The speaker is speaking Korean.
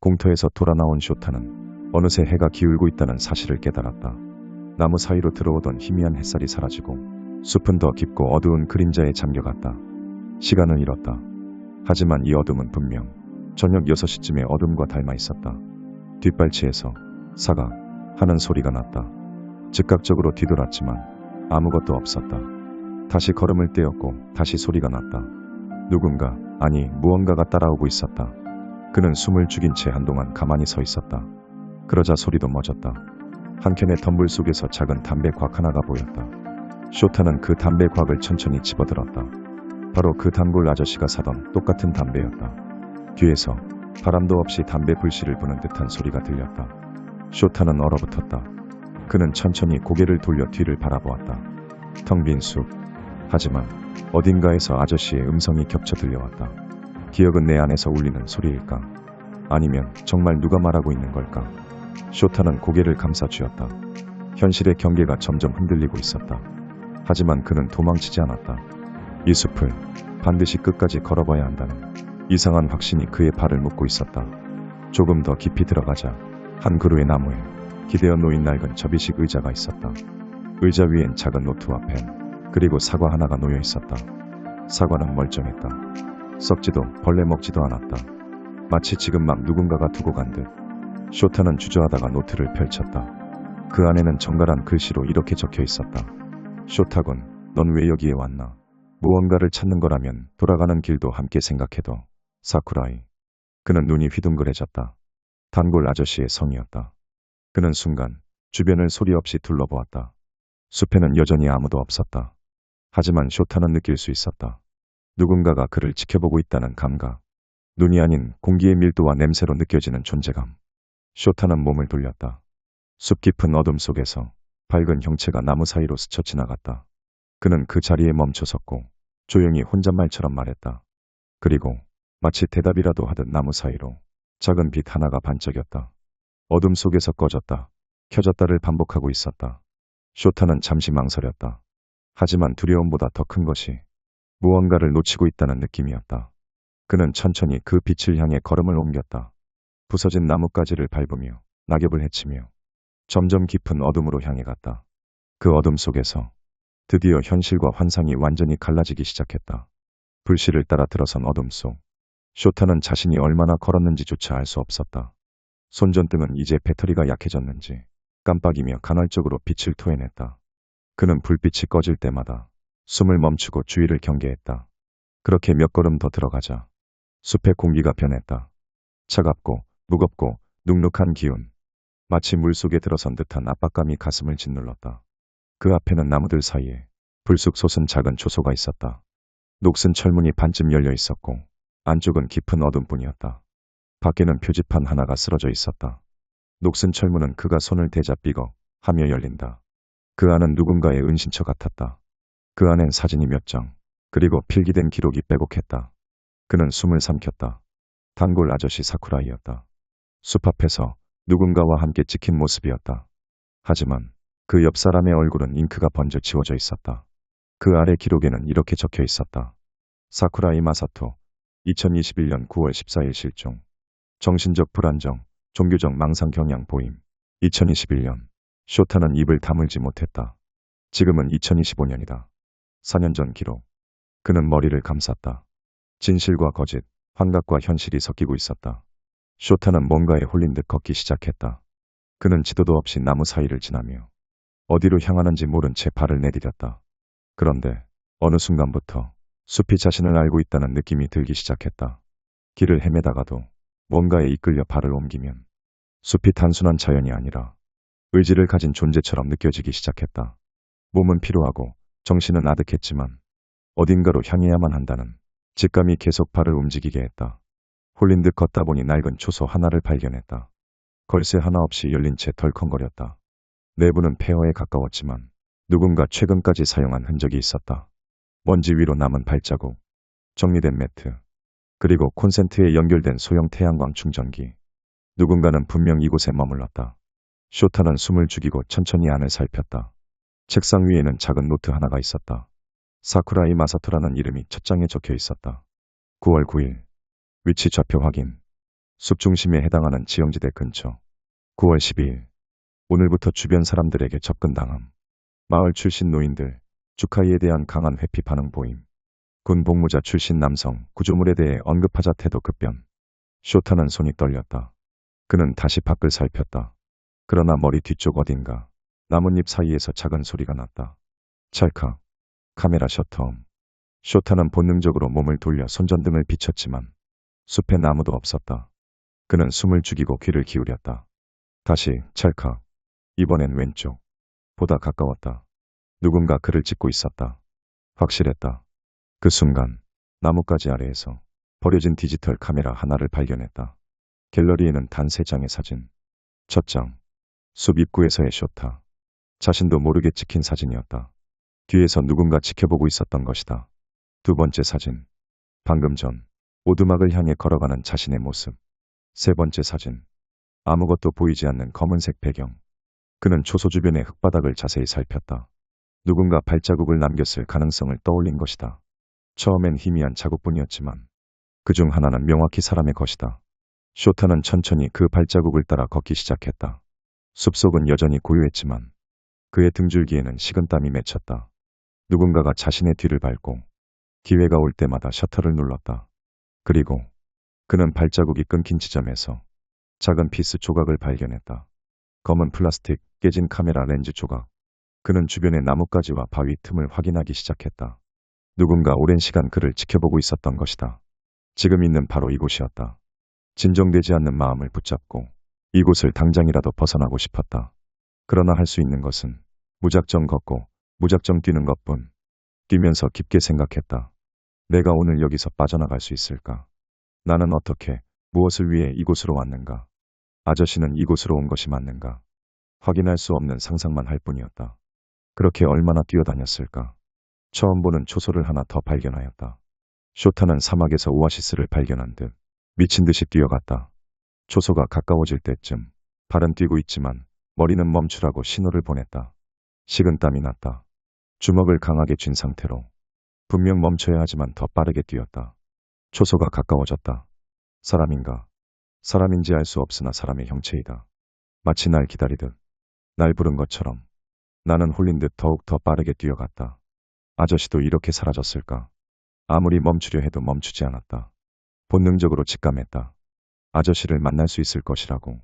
공터에서 돌아 나온 쇼타는 어느새 해가 기울고 있다는 사실을 깨달았다. 나무 사이로 들어오던 희미한 햇살이 사라지고 숲은 더 깊고 어두운 그림자에 잠겨갔다. 시간을 잃었다. 하지만 이 어둠은 분명 저녁 6시쯤의 어둠과 닮아 있었다. 뒷발치에서 사가 하는 소리가 났다. 즉각적으로 뒤돌았지만 아무것도 없었다. 다시 걸음을 떼었고 다시 소리가 났다. 누군가, 아니 무언가가 따라오고 있었다. 그는 숨을 죽인 채 한동안 가만히 서 있었다. 그러자 소리도 멎었다. 한켠의 덤불 속에서 작은 담배곽 하나가 보였다. 쇼타는 그 담배곽을 천천히 집어들었다. 바로 그 단골 아저씨가 사던 똑같은 담배였다. 뒤에서 바람도 없이 담배 불씨를 부는 듯한 소리가 들렸다. 쇼타는 얼어붙었다. 그는 천천히 고개를 돌려 뒤를 바라보았다. 텅 빈 숲. 하지만 어딘가에서 아저씨의 음성이 겹쳐 들려왔다. 기억은 내 안에서 울리는 소리일까? 아니면 정말 누가 말하고 있는 걸까? 쇼타는 고개를 감싸 쥐었다. 현실의 경계가 점점 흔들리고 있었다. 하지만 그는 도망치지 않았다. 이 숲을 반드시 끝까지 걸어봐야 한다는 이상한 확신이 그의 발을 묶고 있었다. 조금 더 깊이 들어가자 한 그루의 나무에 기대어 놓인 낡은 접이식 의자가 있었다. 의자 위엔 작은 노트와 펜, 그리고 사과 하나가 놓여 있었다. 사과는 멀쩡했다. 썩지도 벌레 먹지도 않았다. 마치 지금 막 누군가가 두고 간 듯. 쇼타는 주저하다가 노트를 펼쳤다. 그 안에는 정갈한 글씨로 이렇게 적혀 있었다. 쇼타군, 넌 왜 여기에 왔나? 무언가를 찾는 거라면 돌아가는 길도 함께 생각해도. 사쿠라이. 그는 눈이 휘둥그레졌다. 단골 아저씨의 성이었다. 그는 순간 주변을 소리 없이 둘러보았다. 숲에는 여전히 아무도 없었다. 하지만 쇼타는 느낄 수 있었다. 누군가가 그를 지켜보고 있다는 감각. 눈이 아닌 공기의 밀도와 냄새로 느껴지는 존재감. 쇼타는 몸을 돌렸다. 숲 깊은 어둠 속에서 밝은 형체가 나무 사이로 스쳐 지나갔다. 그는 그 자리에 멈춰 섰고 조용히 혼잣말처럼 말했다. 그리고 마치 대답이라도 하듯 나무 사이로 작은 빛 하나가 반짝였다. 어둠 속에서 꺼졌다. 켜졌다를 반복하고 있었다. 쇼타는 잠시 망설였다. 하지만 두려움보다 더 큰 것이 무언가를 놓치고 있다는 느낌이었다. 그는 천천히 그 빛을 향해 걸음을 옮겼다. 부서진 나뭇가지를 밟으며 낙엽을 헤치며 점점 깊은 어둠으로 향해 갔다. 그 어둠 속에서 드디어 현실과 환상이 완전히 갈라지기 시작했다. 불씨를 따라 들어선 어둠 속. 쇼타는 자신이 얼마나 걸었는지조차 알 수 없었다. 손전등은 이제 배터리가 약해졌는지 깜빡이며 간헐적으로 빛을 토해냈다. 그는 불빛이 꺼질 때마다 숨을 멈추고 주위를 경계했다. 그렇게 몇 걸음 더 들어가자 숲의 공기가 변했다. 차갑고 무겁고 눅눅한 기운. 마치 물속에 들어선 듯한 압박감이 가슴을 짓눌렀다. 그 앞에는 나무들 사이에 불쑥 솟은 작은 초소가 있었다. 녹슨 철문이 반쯤 열려 있었고 안쪽은 깊은 어둠뿐이었다. 밖에는 표지판 하나가 쓰러져 있었다. 녹슨 철문은 그가 손을 대자 삐걱 하며 열린다. 그 안은 누군가의 은신처 같았다. 그 안엔 사진이 몇 장, 그리고 필기된 기록이 빼곡했다. 그는 숨을 삼켰다. 단골 아저씨 사쿠라이였다. 숲 앞에서 누군가와 함께 찍힌 모습이었다. 하지만 그 옆 사람의 얼굴은 잉크가 번져 지워져 있었다. 그 아래 기록에는 이렇게 적혀 있었다. 사쿠라이 마사토, 2021년 9월 14일 실종. 정신적 불안정, 종교적 망상 경향 보임. 2021년. 쇼타는 입을 다물지 못했다. 지금은 2025년이다. 4년 전 기록. 그는 머리를 감쌌다. 진실과 거짓, 환각과 현실이 섞이고 있었다. 쇼타는 뭔가에 홀린 듯 걷기 시작했다. 그는 지도도 없이 나무 사이를 지나며 어디로 향하는지 모른 채 발을 내디뎠다. 그런데 어느 순간부터 숲이 자신을 알고 있다는 느낌이 들기 시작했다. 길을 헤매다가도 뭔가에 이끌려 발을 옮기면 숲이 단순한 자연이 아니라 의지를 가진 존재처럼 느껴지기 시작했다. 몸은 피로하고 정신은 아득했지만 어딘가로 향해야만 한다는 직감이 계속 발을 움직이게 했다. 홀린 듯 걷다 보니 낡은 초소 하나를 발견했다. 걸쇠 하나 없이 열린 채 덜컹거렸다. 내부는 폐허에 가까웠지만 누군가 최근까지 사용한 흔적이 있었다. 먼지 위로 남은 발자국, 정리된 매트, 그리고 콘센트에 연결된 소형 태양광 충전기. 누군가는 분명 이곳에 머물렀다. 쇼타는 숨을 죽이고 천천히 안을 살폈다. 책상 위에는 작은 노트 하나가 있었다. 사쿠라이 마사토라는 이름이 첫 장에 적혀 있었다. 9월 9일. 위치 좌표 확인. 숲 중심에 해당하는 지형지대 근처. 9월 12일. 오늘부터 주변 사람들에게 접근당함. 마을 출신 노인들, 주카이에 대한 강한 회피 반응 보임. 군 복무자 출신 남성, 구조물에 대해 언급하자 태도 급변. 쇼타는 손이 떨렸다. 그는 다시 밖을 살폈다. 그러나 머리 뒤쪽 어딘가 나뭇잎 사이에서 작은 소리가 났다. 찰칵. 카메라 셔터음. 쇼타는 본능적으로 몸을 돌려 손전등을 비췄지만 숲엔 아무도 없었다. 그는 숨을 죽이고 귀를 기울였다. 다시 찰칵. 이번엔 왼쪽. 보다 가까웠다. 누군가 그를 찍고 있었다. 확실했다. 그 순간 나뭇가지 아래에서 버려진 디지털 카메라 하나를 발견했다. 갤러리에는 단 3장의 사진. 첫 장. 숲 입구에서의 쇼타. 자신도 모르게 찍힌 사진이었다. 뒤에서 누군가 지켜보고 있었던 것이다. 두 번째 사진. 방금 전 오두막을 향해 걸어가는 자신의 모습. 세 번째 사진. 아무것도 보이지 않는 검은색 배경. 그는 초소 주변의 흙바닥을 자세히 살폈다. 누군가 발자국을 남겼을 가능성을 떠올린 것이다. 처음엔 희미한 자국뿐이었지만 그중 하나는 명확히 사람의 것이다. 쇼타는 천천히 그 발자국을 따라 걷기 시작했다. 숲속은 여전히 고요했지만 그의 등줄기에는 식은땀이 맺혔다. 누군가가 자신의 뒤를 밟고 기회가 올 때마다 셔터를 눌렀다. 그리고 그는 발자국이 끊긴 지점에서 작은 피스 조각을 발견했다. 검은 플라스틱, 깨진 카메라 렌즈 조각. 그는 주변의 나뭇가지와 바위 틈을 확인하기 시작했다. 누군가 오랜 시간 그를 지켜보고 있었던 것이다. 지금 있는 바로 이곳이었다. 진정되지 않는 마음을 붙잡고 이곳을 당장이라도 벗어나고 싶었다. 그러나 할 수 있는 것은 무작정 걷고 무작정 뛰는 것뿐. 뛰면서 깊게 생각했다. 내가 오늘 여기서 빠져나갈 수 있을까? 나는 어떻게, 무엇을 위해 이곳으로 왔는가? 아저씨는 이곳으로 온 것이 맞는가? 확인할 수 없는 상상만 할 뿐이었다. 그렇게 얼마나 뛰어다녔을까? 처음 보는 초소를 하나 더 발견하였다. 쇼타는 사막에서 오아시스를 발견한 듯 미친 듯이 뛰어갔다. 초소가 가까워질 때쯤 발은 뛰고 있지만 머리는 멈추라고 신호를 보냈다. 식은땀이 났다. 주먹을 강하게 쥔 상태로 분명 멈춰야 하지만 더 빠르게 뛰었다. 초소가 가까워졌다. 사람인가? 사람인지 알 수 없으나 사람의 형체이다. 마치 날 기다리듯 날 부른 것처럼 나는 홀린 듯 더욱 더 빠르게 뛰어갔다. 아저씨도 이렇게 사라졌을까? 아무리 멈추려 해도 멈추지 않았다. 본능적으로 직감했다. 아저씨를 만날 수 있을 것이라고.